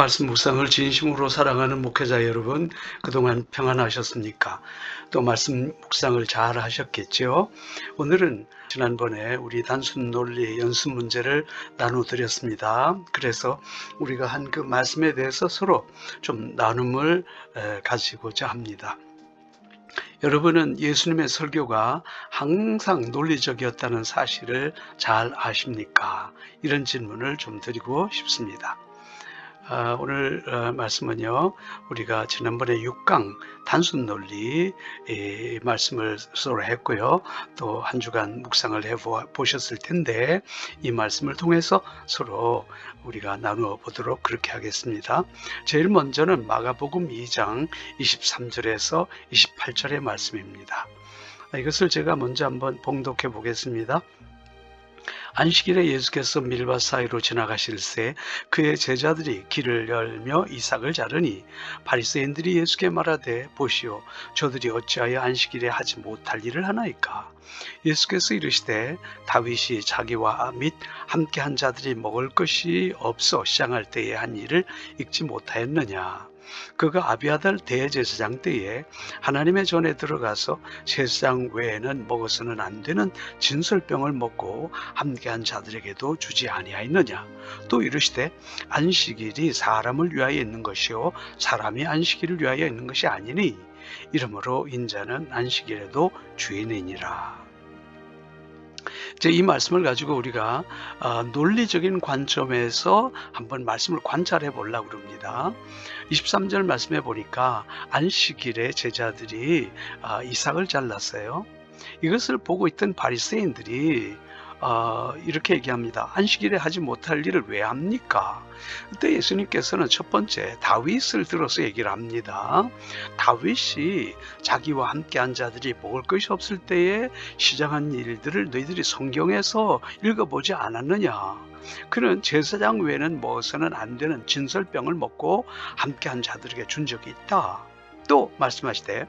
말씀 묵상을 진심으로 사랑하는 목회자 여러분, 그동안 평안하셨습니까? 또 말씀 묵상을 잘 하셨겠죠? 오늘은 지난번에 우리 단순 논리 연습 문제를 나눠드렸습니다. 그래서 우리가 한 그 말씀에 대해서 서로 좀 나눔을 가지고자 합니다. 여러분은 예수님의 설교가 항상 논리적이었다는 사실을 잘 아십니까? 이런 질문을 좀 드리고 싶습니다. 오늘 말씀은요, 우리가 지난번에 6강 단순 논리 말씀을 서로 했고요. 또 한 주간 묵상을 해보셨을 텐데 이 말씀을 통해서 서로 우리가 나누어 보도록 그렇게 하겠습니다. 제일 먼저는 마가복음 2장 23절에서 28절의 말씀입니다. 이것을 제가 먼저 한번 봉독해 보겠습니다. 안식일에 예수께서 밀밭 사이로 지나가실새 그의 제자들이 길을 열며 이삭을 자르니 바리새인들이 예수께 말하되 보시오, 저들이 어찌하여 안식일에 하지 못할 일을 하나이까? 예수께서 이르시되 다윗이 자기와 및 함께한 자들이 먹을 것이 없어 시장할 때에 한 일을 읽지 못하였느냐? 그가 아비아달 대제사장 때에 하나님의 전에 들어가서 제사장 외에는 먹어서는 안 되는 진설병을 먹고 함께한 자들에게도 주지 아니하였느냐? 또 이르시되 안식일이 사람을 위하여 있는 것이요 사람이 안식일을 위하여 있는 것이 아니니 이러므로 인자는 안식일에도 주인이니라. 이 말씀을 가지고 우리가 논리적인 관점에서 한번 말씀을 관찰해 보려고 합니다. 23절 말씀해 보니까 안식일에 제자들이 이삭을 잘랐어요. 이것을 보고 있던 바리새인들이 이렇게 얘기합니다. 안식일에 하지 못할 일을 왜 합니까? 그때 예수님께서는 첫 번째 다윗을 들어서 얘기를 합니다. 다윗이 자기와 함께한 자들이 먹을 것이 없을 때에 시작한 일들을 너희들이 성경에서 읽어보지 않았느냐? 그는 제사장 외에는 먹어서는 안 되는 진설병을 먹고 함께한 자들에게 준 적이 있다. 또 말씀하시되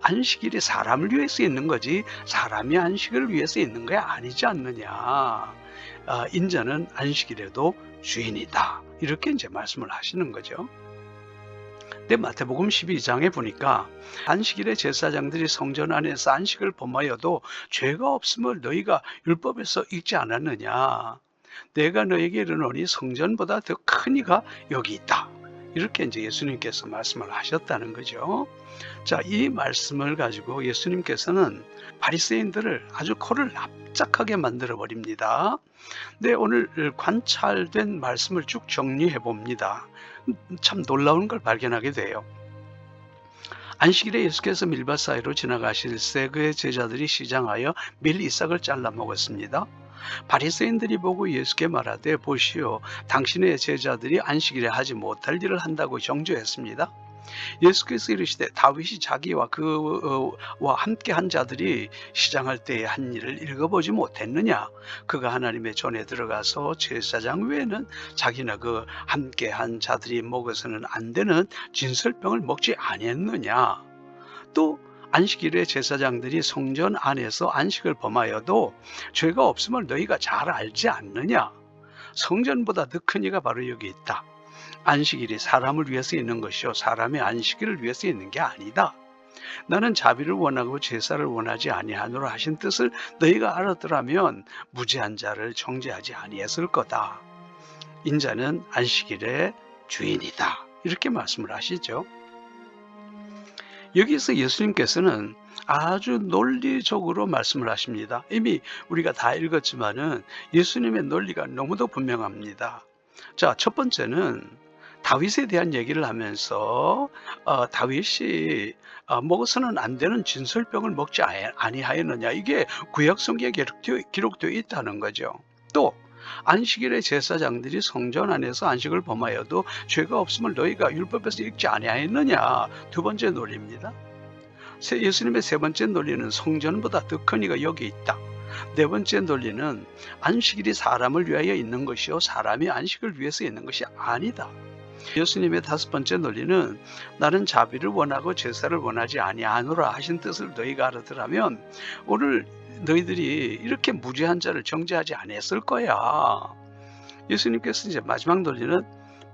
안식일이 사람을 위해서 있는 거지 사람이 안식일을 위해서 있는 게 아니지 않느냐. 인자는 안식일에도 주인이다. 이렇게 이제 말씀을 하시는 거죠. 근데 마태복음 12장에 보니까 안식일에 제사장들이 성전 안에서 안식을 범하여도 죄가 없음을 너희가 율법에서 읽지 않았느냐. 내가 너에게 이르노니 성전보다 더 큰 이가 여기 있다. 이렇게 이제 예수님께서 말씀을 하셨다는 거죠. 자, 이 말씀을 가지고 예수님께서는 바리새인들을 아주 코를 납작하게 만들어 버립니다. 네, 오늘 관찰된 말씀을 쭉 정리해 봅니다. 참 놀라운 걸 발견하게 돼요. 안식일에 예수께서 밀밭 사이로 지나가실새 그의 제자들이 시장하여 밀 이삭을 잘라 먹었습니다. 바리새인들이 보고 예수께 말하되 보시오, 당신의 제자들이 안식일에 하지 못할 일을 한다고 정죄했습니다. 예수께서 이르시되 다윗이 자기와 그와 함께한 자들이 시장할 때에 한 일을 읽어보지 못했느냐? 그가 하나님의 전에 들어가서 제사장 외에는 자기나 그 함께한 자들이 먹어서는 안 되는 진설병을 먹지 아니했느냐? 또 안식일에 제사장들이 성전 안에서 안식을 범하여도 죄가 없음을 너희가 잘 알지 않느냐? 성전보다 더 큰 이가 바로 여기 있다. 안식일이 사람을 위해서 있는 것이요 사람의 안식일을 위해서 있는 게 아니다. 나는 자비를 원하고 제사를 원하지 아니하노라 하신 뜻을 너희가 알았더라면 무죄한 자를 정죄하지 아니했을 거다. 인자는 안식일의 주인이다. 이렇게 말씀을 하시죠. 여기서 예수님께서는 아주 논리적으로 말씀을 하십니다. 이미 우리가 다 읽었지만은 예수님의 논리가 너무도 분명합니다. 자, 첫 번째는 다윗에 대한 얘기를 하면서 다윗이 먹어서는 안 되는 진설병을 먹지 아니하였느냐. 이게 구약 성경에 기록되어 있다는 거죠. 또 안식일에 제사장들이 성전 안에서 안식을 범하여도 죄가 없음을 너희가 율법에서 읽지 아니하였느냐. 두 번째 논리입니다. 예수님의 세 번째 논리는 성전보다 더 큰 이가 여기 있다. 네 번째 논리는 안식일이 사람을 위하여 있는 것이요 사람이 안식을 위해서 있는 것이 아니다. 예수님의 다섯 번째 논리는 나는 자비를 원하고 제사를 원하지 아니하노라 하신 뜻을 너희가 알았더라면 오늘 너희들이 이렇게 무죄한 자를 정죄하지 않았을 거야. 예수님께서 이제 마지막 논리는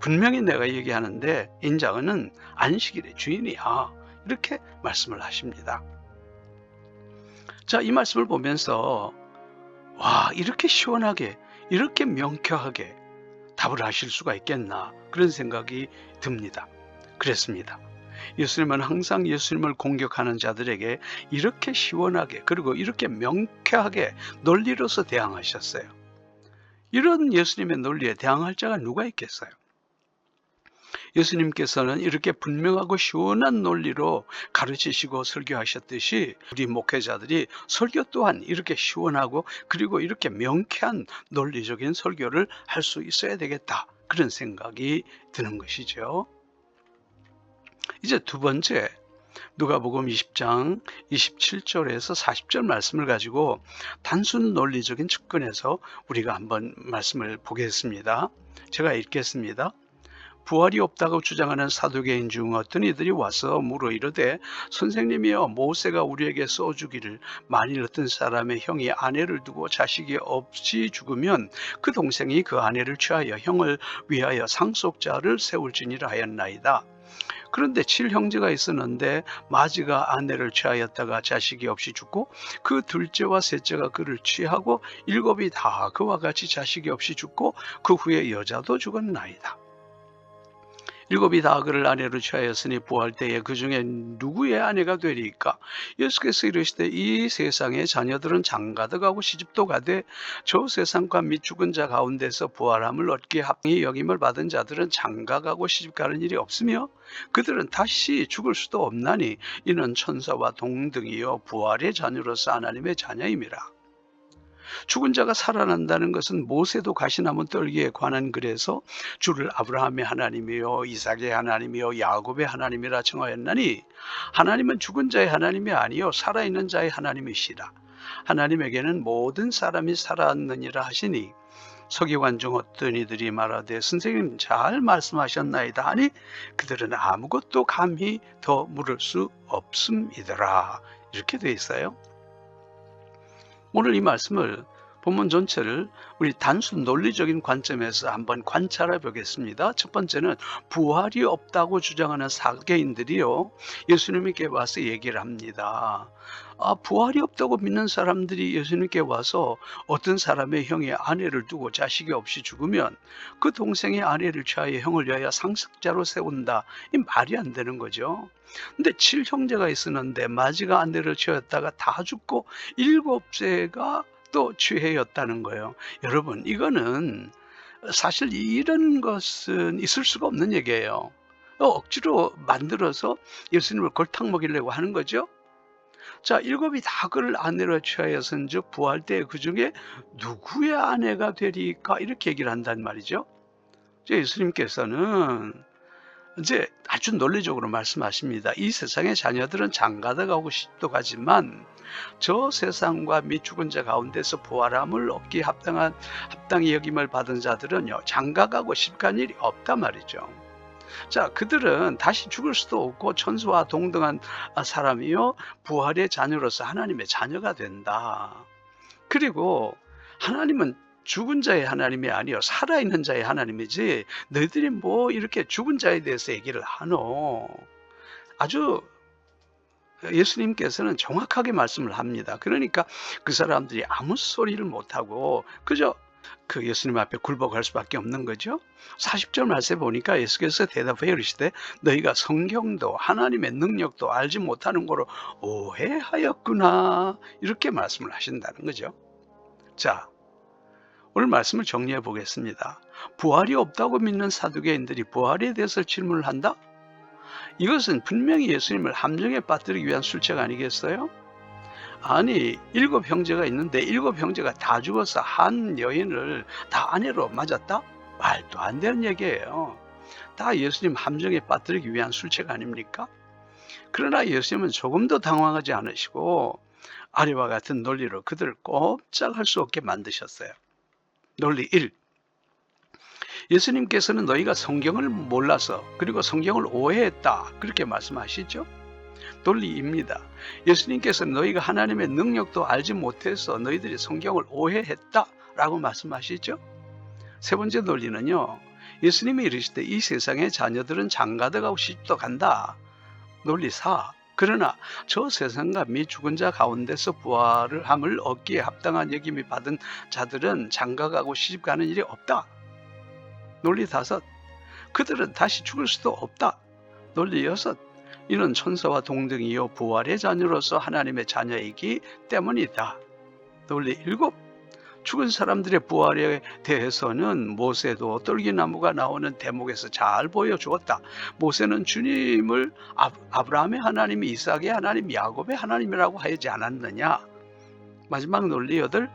분명히 내가 얘기하는데 인자는 안식일의 주인이야. 이렇게 말씀을 하십니다. 자, 이 말씀을 보면서 와, 이렇게 시원하게, 이렇게 명쾌하게 답을 하실 수가 있겠나, 그런 생각이 듭니다. 그랬습니다. 예수님은 항상 예수님을 공격하는 자들에게 이렇게 시원하게, 그리고 이렇게 명쾌하게 논리로서 대항하셨어요. 이런 예수님의 논리에 대항할 자가 누가 있겠어요? 예수님께서는 이렇게 분명하고 시원한 논리로 가르치시고 설교하셨듯이 우리 목회자들이 설교 또한 이렇게 시원하고 그리고 이렇게 명쾌한 논리적인 설교를 할 수 있어야 되겠다, 그런 생각이 드는 것이죠. 이제 두 번째, 누가복음 20장 27절에서 40절 말씀을 가지고 단순 논리적인 측면에서 우리가 한번 말씀을 보겠습니다. 제가 읽겠습니다. 부활이 없다고 주장하는 사두개인 중 어떤 이들이 와서 물어 이르되, 선생님이여, 모세가 우리에게 써주기를 만일 어떤 사람의 형이 아내를 두고 자식이 없이 죽으면 그 동생이 그 아내를 취하여 형을 위하여 상속자를 세울지니라 하였나이다. 그런데 7형제가 있었는데 마지가 아내를 취하였다가 자식이 없이 죽고 그 둘째와 셋째가 그를 취하고 7이 다 그와 같이 자식이 없이 죽고 그 후에 여자도 죽었나이다. 7이 다 그를 아내로 취하였으니 부활 때에 그 중에 누구의 아내가 되리까? 예수께서 이르시되, 이 세상의 자녀들은 장가들어가고 시집도 가되 저 세상과 및 죽은 자 가운데서 부활함을 얻기에 합당히 여김을 받은 자들은 장가가고 시집가는 일이 없으며 그들은 다시 죽을 수도 없나니 이는 천사와 동등이요 부활의 자녀로서 하나님의 자녀임이라. 죽은 자가 살아난다는 것은 모세도 가시나무 떨기에 관한 글에서 주를 아브라함의 하나님이요 이삭의 하나님이요 야곱의 하나님이라称하였나니 하나님은 죽은 자의 하나님이 아니요 살아있는 자의 하나님이시라. 하나님에게는 모든 사람이 살아있느니라 하시니 서기관 중 어떤 이들이 말하되, 선생님 잘 말씀하셨나이다 하니 그들은 아무것도 감히 더 물을 수 없음이더라. 이렇게 돼 있어요. 오늘 이 말씀을, 본문 전체를 우리 단순 논리적인 관점에서 한번 관찰해 보겠습니다. 첫 번째는 부활이 없다고 주장하는 사개인들이요, 예수님께 와서 얘기를 합니다. 부활이 없다고 믿는 사람들이 예수님께 와서 어떤 사람의 형이 아내를 두고 자식이 없이 죽으면 그 동생의 아내를 취하여 형을 위하여 상속자로 세운다. 이 말이 안 되는 거죠. 근데 7형제가 있었는데 마지가 아내를 취하였다가 다 죽고 7세가 또 취해였다는 거예요. 여러분, 이거는 사실 이런 것은 있을 수가 없는 얘기예요. 억지로 만들어서 예수님을 골탕 먹이려고 하는 거죠. 자, 7이 다 그를 아내로 취하였은즉 부활 때 그 중에 누구의 아내가 되리까, 이렇게 얘기를 한단 말이죠. 예수님께서는 이제 아주 논리적으로 말씀하십니다. 이 세상의 자녀들은 장가들어가고 시집도 가지만 저 세상과 및 죽은 자 가운데서 부활함을 얻기에 합당히 여김을 받은 자들은요, 장가가고 시집간 일이 없단 말이죠. 자, 그들은 다시 죽을 수도 없고 천사와 동등한 사람이요 부활의 자녀로서 하나님의 자녀가 된다. 그리고 하나님은 죽은 자의 하나님이 아니요 살아있는 자의 하나님이지, 너희들이 뭐 이렇게 죽은 자에 대해서 얘기를 하노. 아주 예수님께서는 정확하게 말씀을 합니다. 그러니까 그 사람들이 아무 소리를 못하고 그저 그 예수님 앞에 굴복할 수밖에 없는 거죠. 40절 말씀에 보니까 예수께서 대답하여 이르시되, 너희가 성경도 하나님의 능력도 알지 못하는 거로 오해하였구나, 이렇게 말씀을 하신다는 거죠. 자, 오늘 말씀을 정리해 보겠습니다. 부활이 없다고 믿는 사두개인들이 부활에 대해서 질문을 한다? 이것은 분명히 예수님을 함정에 빠뜨리기 위한 술책 아니겠어요? 아니, 7형제가 있는데 7형제가 다 죽어서 한 여인을 다 아내로 맞았다? 말도 안 되는 얘기예요. 다 예수님 함정에 빠뜨리기 위한 술책 아닙니까? 그러나 예수님은 조금도 당황하지 않으시고 아래와 같은 논리로 그들을 꼼짝할 수 없게 만드셨어요. 논리 1. 예수님께서는 너희가 성경을 몰라서 그리고 성경을 오해했다, 그렇게 말씀하시죠. 논리 2입니다. 예수님께서는 너희가 하나님의 능력도 알지 못해서 너희들이 성경을 오해했다 라고 말씀하시죠. 세 번째 논리는요, 예수님이 이르시되 이 세상의 자녀들은 장가들어가고 시집도 간다. 논리 4. 그러나 저 세상과 미 죽은 자 가운데서 부활을 함을 얻기에 합당한 여김이 받은 자들은 장가가고 시집가는 일이 없다. 논리 5. 그들은 다시 죽을 수도 없다. 논리 6. 이는 천사와 동등이요 부활의 자녀로서 하나님의 자녀이기 때문이다. 논리 7. 죽은 사람들의 부활에 대해서는 모세도 떨기나무가 나오는 대목에서 잘 보여주었다. 모세는 주님을 아브라함의 하나님, 이삭의 하나님, 야곱의 하나님이라고 하지 않았느냐. 마지막 논리 8.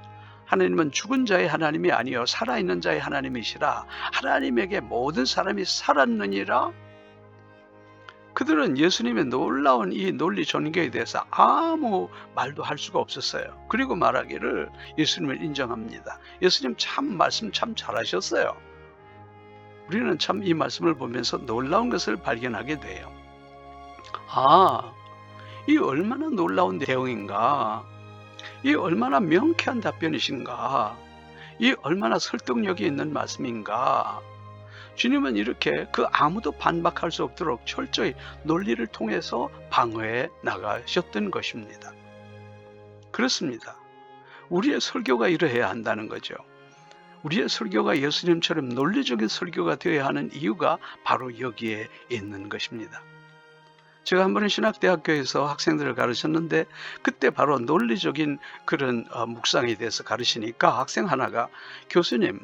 하나님은 죽은 자의 하나님이 아니요 살아있는 자의 하나님이시라. 하나님에게 모든 사람이 살았느니라. 그들은 예수님의 놀라운 이 논리 전개에 대해서 아무 말도 할 수가 없었어요. 그리고 말하기를 예수님을 인정합니다. 예수님 말씀 참 잘하셨어요. 우리는 참 이 말씀을 보면서 놀라운 것을 발견하게 돼요. 이 얼마나 놀라운 내용인가. 이 얼마나 명쾌한 답변이신가. 이 얼마나 설득력이 있는 말씀인가. 주님은 이렇게 아무도 반박할 수 없도록 철저히 논리를 통해서 방어해 나가셨던 것입니다. 그렇습니다. 우리의 설교가 이러해야 한다는 거죠. 우리의 설교가 예수님처럼 논리적인 설교가 되어야 하는 이유가 바로 여기에 있는 것입니다. 제가 한 번은 신학대학교에서 학생들을 가르쳤는데 그때 바로 논리적인 그런 묵상에 대해서 가르치니까 학생 하나가 교수님,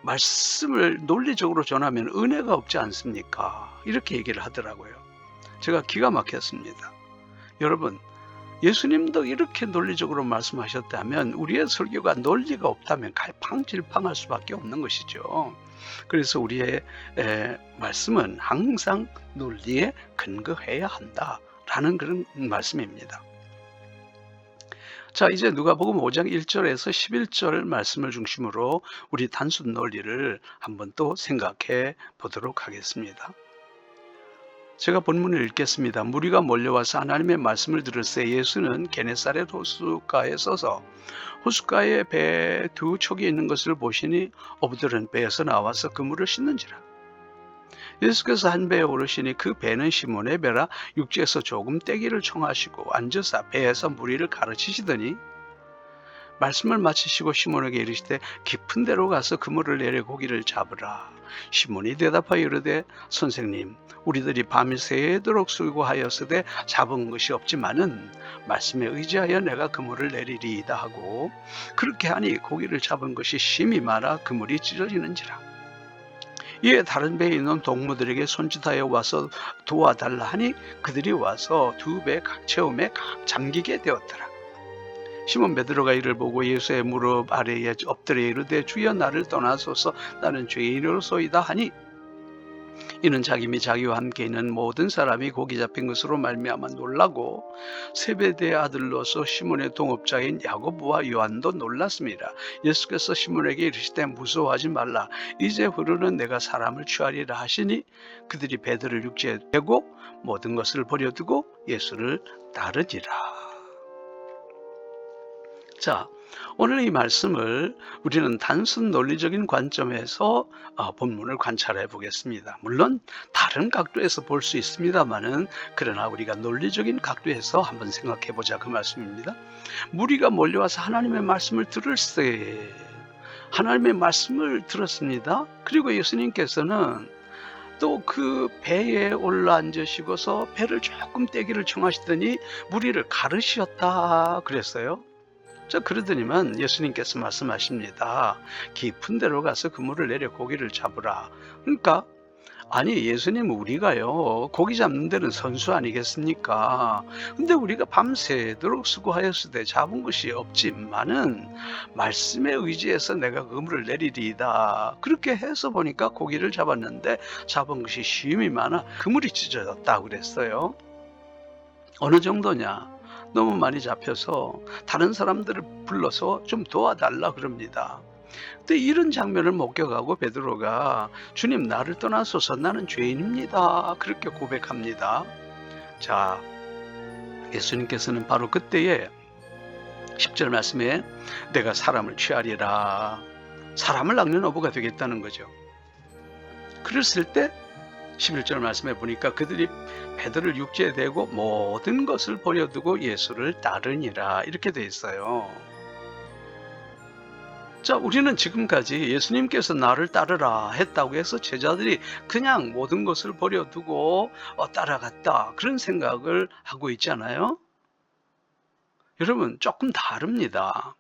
말씀을 논리적으로 전하면 은혜가 없지 않습니까? 이렇게 얘기를 하더라고요. 제가 기가 막혔습니다. 여러분, 예수님도 이렇게 논리적으로 말씀하셨다면 우리의 설교가 논리가 없다면 갈팡질팡할 수밖에 없는 것이죠. 그래서 우리의 말씀은 항상 논리에 근거해야 한다라는 그런 말씀입니다. 자, 이제 누가복음 5장 1절에서 11절 말씀을 중심으로 우리 단순 논리를 한번 또 생각해 보도록 하겠습니다. 제가 본문을 읽겠습니다. 무리가 몰려와서 하나님의 말씀을 들을새 예수는 게네사렛 호숫가에 서서 호숫가에 배 2척이 있는 것을 보시니 어부들은 배에서 나와서 그물을 씻는지라. 예수께서 한 배에 오르시니 그 배는 시몬의 배라 육지에서 조금 떼기를 청하시고 앉으사 배에서 무리를 가르치시더니 말씀을 마치시고 시몬에게 이르시되 깊은 데로 가서 그물을 내려 고기를 잡으라. 시몬이 대답하여 이르되 선생님, 우리들이 밤이 새도록 수고하였으되 잡은 것이 없지만은 말씀에 의지하여 내가 그물을 내리리이다 하고 그렇게 하니 고기를 잡은 것이 심히 많아 그물이 찢어지는지라. 이에 다른 배에 있는 동무들에게 손짓하여 와서 도와달라 하니 그들이 와서 2배 각 채움에 각 잠기게 되었더라. 시몬 베드로가 이를 보고 예수의 무릎 아래에 엎드려 이르되 주여 나를 떠나소서 나는 죄인으로소이다 하니 이는 자기 및 자기와 함께 있는 모든 사람이 고기 잡힌 것으로 말미암아 놀라고 세베대의 아들로서 시몬의 동업자인 야고보와 요한도 놀랐습니다. 예수께서 시몬에게 이르시되 무서워하지 말라. 이제 후로는 내가 사람을 취하리라 하시니 그들이 배들을 육지에 대고 모든 것을 버려두고 예수를 따르지라. 자, 오늘 이 말씀을 우리는 단순 논리적인 관점에서 본문을 관찰해 보겠습니다. 물론 다른 각도에서 볼 수 있습니다만은 그러나 우리가 논리적인 각도에서 한번 생각해 보자 그 말씀입니다. 무리가 몰려와서 하나님의 말씀을 들을세. 하나님의 말씀을 들었습니다. 그리고 예수님께서는 또 그 배에 올라앉으시고서 배를 조금 떼기를 청하시더니 무리를 가르치셨다 그랬어요. 그러더니만 예수님께서 말씀하십니다. 깊은 데로 가서 그물을 내려 고기를 잡으라. 그러니까 아니 예수님 우리가요 고기 잡는 데는 선수 아니겠습니까? 근데 우리가 밤새도록 수고하였으되 잡은 것이 없지만은 말씀에 의지해서 내가 그물을 내리리이다. 그렇게 해서 보니까 고기를 잡았는데 잡은 것이 심이 많아 그물이 찢어졌다 그랬어요. 어느 정도냐? 너무 많이 잡혀서 다른 사람들을 불러서 좀 도와달라 그럽니다. 근데 이런 장면을 목격하고 베드로가 주님 나를 떠나소서 나는 죄인입니다. 그렇게 고백합니다. 자, 예수님께서는 바로 그때에 10절 말씀에 내가 사람을 취하리라. 사람을 낚는 어부가 되겠다는 거죠. 그랬을 때 11절 말씀해 보니까 그들이 베드로를 육지에 대고 모든 것을 버려두고 예수를 따르니라 이렇게 돼 있어요. 자, 우리는 지금까지 예수님께서 나를 따르라 했다고 해서 제자들이 그냥 모든 것을 버려두고 따라갔다 그런 생각을 하고 있잖아요. 여러분 조금 다릅니다.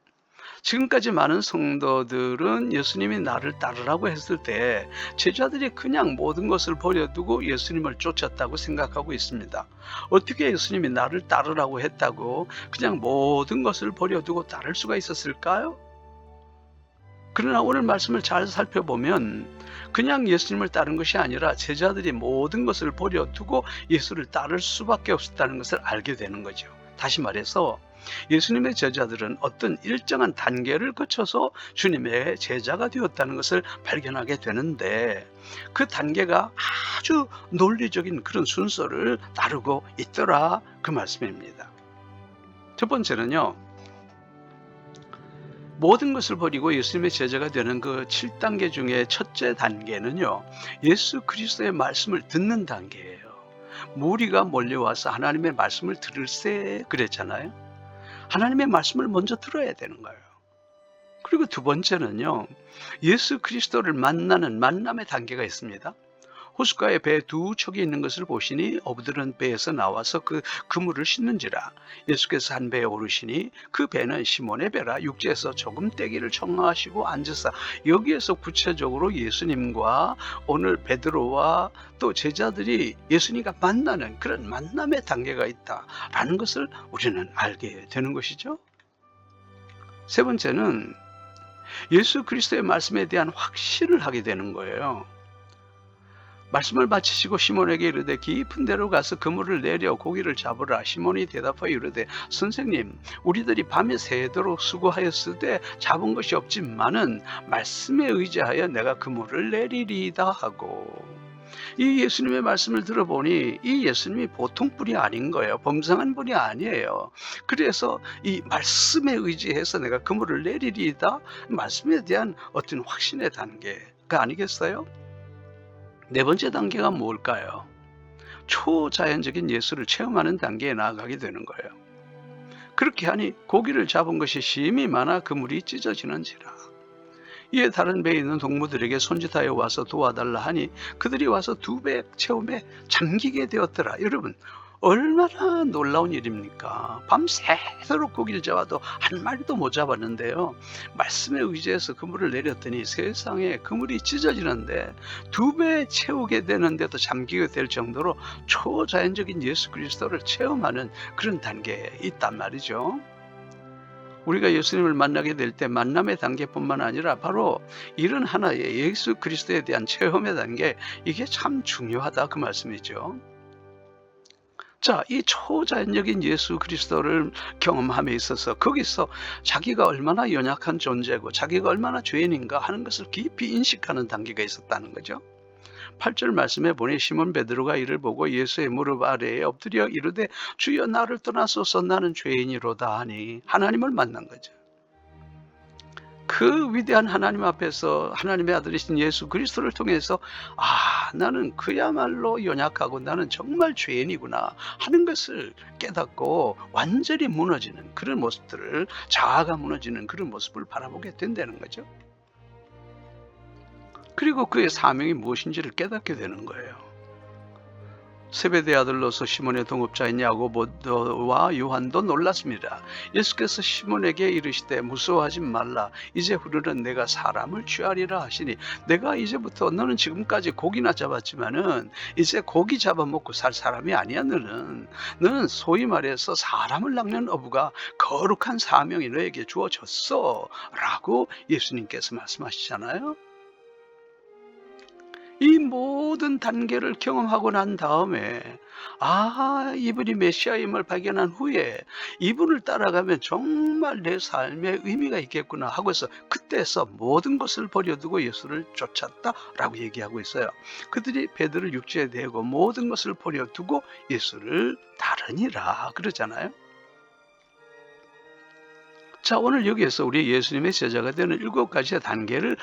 지금까지 많은 성도들은 예수님이 나를 따르라고 했을 때 제자들이 그냥 모든 것을 버려두고 예수님을 쫓았다고 생각하고 있습니다. 어떻게 예수님이 나를 따르라고 했다고 그냥 모든 것을 버려두고 따를 수가 있었을까요? 그러나 오늘 말씀을 잘 살펴보면 그냥 예수님을 따른 것이 아니라 제자들이 모든 것을 버려두고 예수를 따를 수밖에 없었다는 것을 알게 되는 거죠. 다시 말해서 예수님의 제자들은 어떤 일정한 단계를 거쳐서 주님의 제자가 되었다는 것을 발견하게 되는데 그 단계가 아주 논리적인 그런 순서를 따르고 있더라 그 말씀입니다. 첫 번째는요. 모든 것을 버리고 예수님의 제자가 되는 그 7단계 중에 첫째 단계는요. 예수 그리스도의 말씀을 듣는 단계예요. 무리가 몰려와서 하나님의 말씀을 들을세 그랬잖아요. 하나님의 말씀을 먼저 들어야 되는 거예요. 그리고 두 번째는요. 예수 그리스도를 만나는 만남의 단계가 있습니다. 호숫가에 배 두 척이 있는 것을 보시니 어부들은 배에서 나와서 그 그물을 싣는지라. 예수께서 한 배에 오르시니 그 배는 시몬의 배라. 육지에서 조금 떼기를 청하시고 앉으사. 여기에서 구체적으로 예수님과 오늘 베드로와 또 제자들이 예수님과 만나는 그런 만남의 단계가 있다라는 것을 우리는 알게 되는 것이죠. 세 번째는 예수 그리스도의 말씀에 대한 확신을 하게 되는 거예요. 말씀을 마치시고 시몬에게 이르되 깊은 데로 가서 그물을 내려 고기를 잡으라. 시몬이 대답하여 이르되 선생님 우리들이 밤에 새도록 수고하였으되 잡은 것이 없지만은 말씀에 의지하여 내가 그물을 내리리이다 하고. 이 예수님의 말씀을 들어보니 이 예수님이 보통 분이 아닌 거예요. 범상한 분이 아니에요. 그래서 이 말씀에 의지해서 내가 그물을 내리리이다. 말씀에 대한 어떤 확신의 단계가 아니겠어요? 네 번째 단계가 뭘까요? 초자연적인 예수를 체험하는 단계에 나아가게 되는 거예요. 그렇게 하니 고기를 잡은 것이 심히 많아 그물이 찢어지는지라. 이에 다른 배에 있는 동무들에게 손짓하여 와서 도와달라 하니 그들이 와서 두 배 체험에 잠기게 되었더라. 여러분 얼마나 놀라운 일입니까? 밤새도록 고기를 잡아도 한 마리도 못 잡았는데요. 말씀에 의지해서 그물을 내렸더니 세상에 그물이 찢어지는데 두 배 채우게 되는데도 잠기게 될 정도로 초자연적인 예수 그리스도를 체험하는 그런 단계에 있단 말이죠. 우리가 예수님을 만나게 될 때 만남의 단계뿐만 아니라 바로 이런 하나의 예수 그리스도에 대한 체험의 단계, 이게 참 중요하다 그 말씀이죠. 자, 이 초자연적인 예수 그리스도를 경험함에 있어서 거기서 자기가 얼마나 연약한 존재고 자기가 얼마나 죄인인가 하는 것을 깊이 인식하는 단계가 있었다는 거죠. 8절 말씀에 보니 시몬 베드로가 이를 보고 예수의 무릎 아래에 엎드려 이르되 주여 나를 떠나소서 나는 죄인이로다 하니 하나님을 만난 거죠. 그 위대한 하나님 앞에서 하나님의 아들이신 예수 그리스도를 통해서 나는 그야말로 연약하고 나는 정말 죄인이구나 하는 것을 깨닫고 완전히 무너지는 그런 모습들을, 자아가 무너지는 그런 모습을 바라보게 된다는 거죠. 그리고 그의 사명이 무엇인지를 깨닫게 되는 거예요. 세베대 아들로서 시몬의 동업자인 야고보와 요한도 놀랐습니다. 예수께서 시몬에게 이르시되 무서워하지 말라. 이제 후르는 내가 사람을 취하리라 하시니, 내가 이제부터, 너는 지금까지 고기나 잡았지만은 이제 고기 잡아먹고 살 사람이 아니야. 너는 소위 말해서 사람을 낚는 어부가 거룩한 사명이 너에게 주어졌어 라고 예수님께서 말씀하시잖아요. 이 모든 단계를 경험하고 난 다음에 이분이 메시아임을 발견한 후에 이분을 따라가면 정말 내 삶에 의미가 있겠구나 하고서 그때서 모든 것을 버려두고 예수를 쫓았다라고 얘기하고 있어요. 그들이 베드로를 육지에 대고 모든 것을 버려두고 예수를 따르니라 그러잖아요. 자, 오늘 여기에서 우리 예수님의 제자가 되는 7가지의 단계를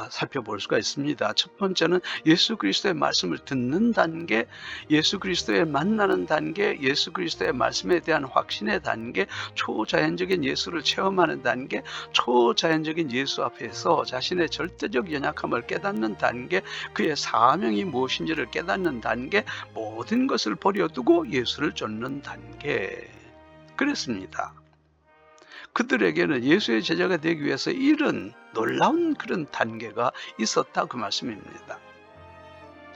살펴볼 수가 있습니다. 첫 번째는 예수 그리스도의 말씀을 듣는 단계, 예수 그리스도의 만나는 단계, 예수 그리스도의 말씀에 대한 확신의 단계, 초자연적인 예수를 체험하는 단계, 초자연적인 예수 앞에서 자신의 절대적 연약함을 깨닫는 단계, 그의 사명이 무엇인지를 깨닫는 단계, 모든 것을 버려두고 예수를 쫓는 단계. 그랬습니다. 그들에게는 예수의 제자가 되기 위해서 이런 놀라운 그런 단계가 있었다, 그 말씀입니다.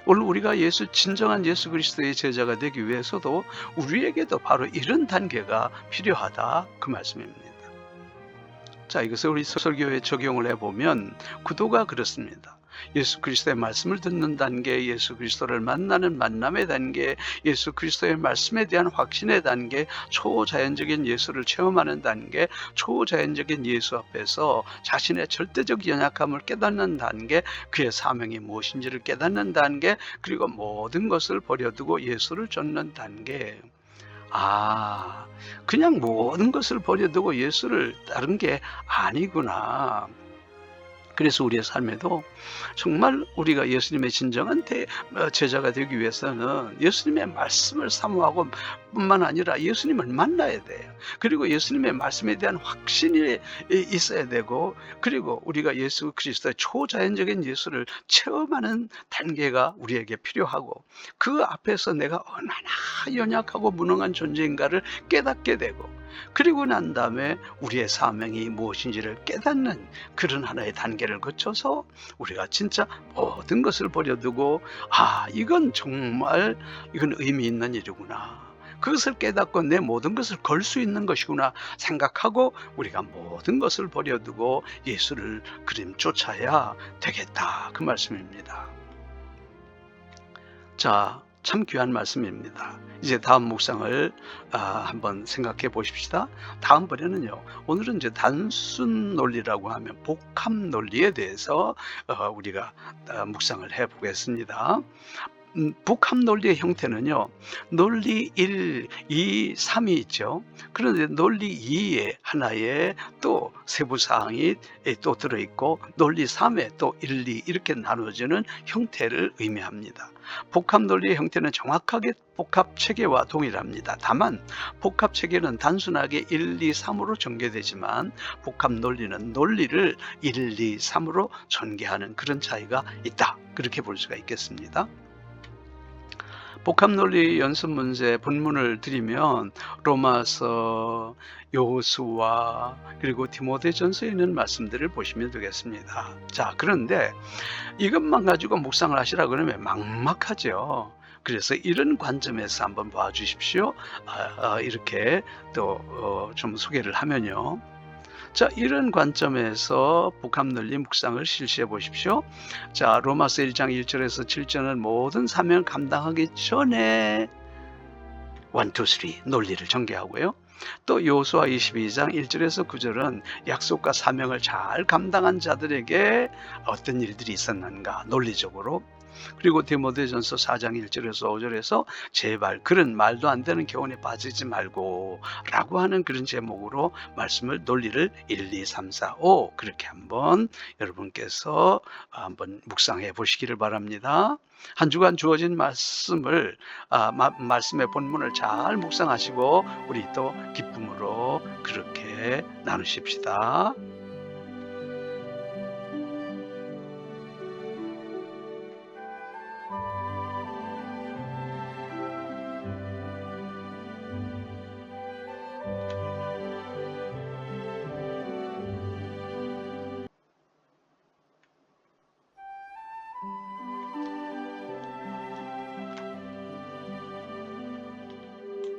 오늘 우리가 진정한 예수 그리스도의 제자가 되기 위해서도 우리에게도 바로 이런 단계가 필요하다, 그 말씀입니다. 자, 이것을 우리 설교에 적용을 해보면 구도가 그렇습니다. 예수 그리스도의 말씀을 듣는 단계, 예수 그리스도를 만나는 만남의 단계, 예수 그리스도의 말씀에 대한 확신의 단계, 초자연적인 예수를 체험하는 단계, 초자연적인 예수 앞에서 자신의 절대적 연약함을 깨닫는 단계, 그의 사명이 무엇인지를 깨닫는 단계, 그리고 모든 것을 버려두고 예수를 쫓는 단계. 그냥 모든 것을 버려두고 예수를 따른 게 아니구나. 그래서 우리의 삶에도 정말 우리가 예수님의 진정한 제자가 되기 위해서는 예수님의 말씀을 사모하고 뿐만 아니라 예수님을 만나야 돼요. 그리고 예수님의 말씀에 대한 확신이 있어야 되고, 그리고 우리가 예수 그리스도의 초자연적인 예수를 체험하는 단계가 우리에게 필요하고, 그 앞에서 내가 얼마나 연약하고 무능한 존재인가를 깨닫게 되고, 그리고 난 다음에 우리의 사명이 무엇인지를 깨닫는 그런 하나의 단계를 거쳐서 우리가 진짜 모든 것을 버려두고 이건 정말 의미 있는 일이구나, 그것을 깨닫고 내 모든 것을 걸 수 있는 것이구나 생각하고 우리가 모든 것을 버려두고 예수를 쫓아야 되겠다, 그 말씀입니다. 자, 참 귀한 말씀입니다. 이제 다음 묵상을 한번 생각해 보십시다. 다음번에는요, 오늘은 이제 단순 논리라고 하면 복합 논리에 대해서 우리가 묵상을 해 보겠습니다. 복합 논리의 형태는요, 논리 1, 2, 3이 있죠. 그런데 논리 2에 하나에 또 세부사항이 또 들어있고, 논리 3에 또 1, 2 이렇게 나눠지는 형태를 의미합니다. 복합 논리의 형태는 정확하게 복합 체계와 동일합니다. 다만 복합 체계는 단순하게 1, 2, 3으로 전개되지만 복합 논리는 논리를 1, 2, 3으로 전개하는 그런 차이가 있다, 그렇게 볼 수가 있겠습니다. 복합 논리 연습 문제 본문을 드리면 로마서, 여호수아, 그리고 디모데전서에 있는 말씀들을 보시면 되겠습니다. 자, 그런데 이것만 가지고 묵상을 하시라 그러면 막막하죠. 그래서 이런 관점에서 한번 봐주십시오. 이렇게 또 좀 소개를 하면요. 자, 이런 관점에서 복합 논리 묵상을 실시해 보십시오. 자, 로마서 1장 1절에서 7절은 모든 사명을 감당하기 전에 1, 2, 3 논리를 전개하고요. 또 여호수아 22장 1절에서 9절은 약속과 사명을 잘 감당한 자들에게 어떤 일들이 있었는가 논리적으로, 그리고 디모데전서 4장 1절에서 5절에서 제발 그런 말도 안 되는 교훈에 빠지지 말고 라고 하는 그런 제목으로 말씀을, 논리를 1, 2, 3, 4, 5 그렇게 한번 여러분께서 한번 묵상해 보시기를 바랍니다. 한 주간 주어진 말씀을 말씀의 본문을 잘 묵상하시고 우리 또 기쁨으로 그렇게 나누십시다.